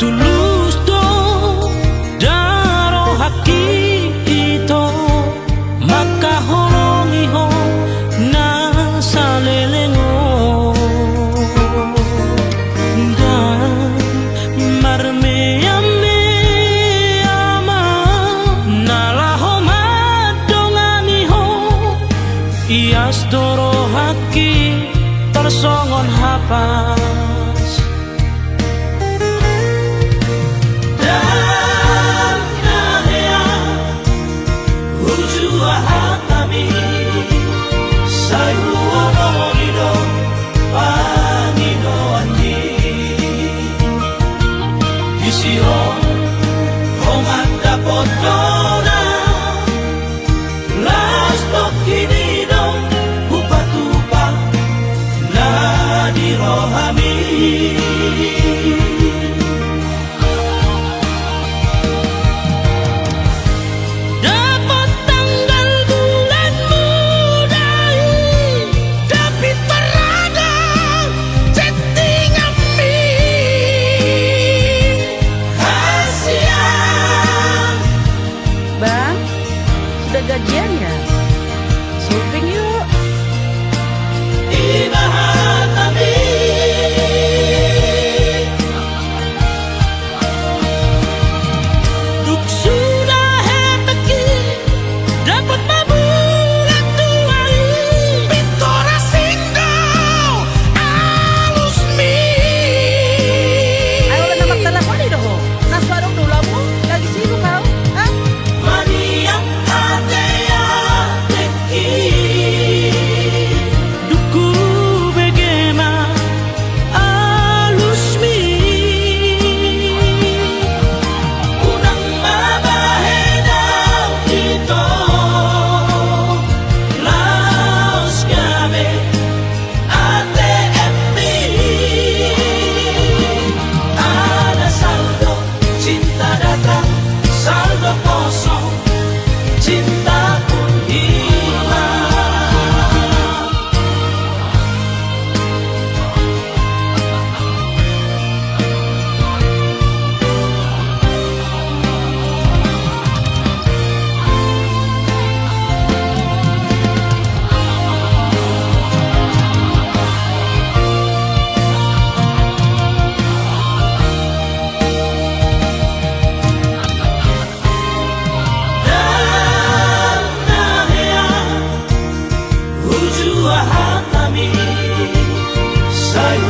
tulus do daro haki ito makahongi ho na salelengo dan marmeyame ama nalaho madongani ho ias doro haki tersongon hapas dan nahea hujua hatami sayu omonido panino andi isiro homanda potona las tokinido upatupa na dirohami dapat tanggal bulan mudah tapi terada setting ami kasihan. Bang, sudah gajian ya? Shopping yuk. Ibahatami duk sudah heteki dapat mabulat tuai pintora singgau alus mi Ayo udah nama telepon nih dong. Naswa dong dulu kamu lagi sibuk kau? Hah? maniang hatea teki duku begema alus mi unang mabahenau ito laos kami ATM mi ada saldo cinta datang saldo kosong cinta pun hilang. Dan nahea hujua hatami sayu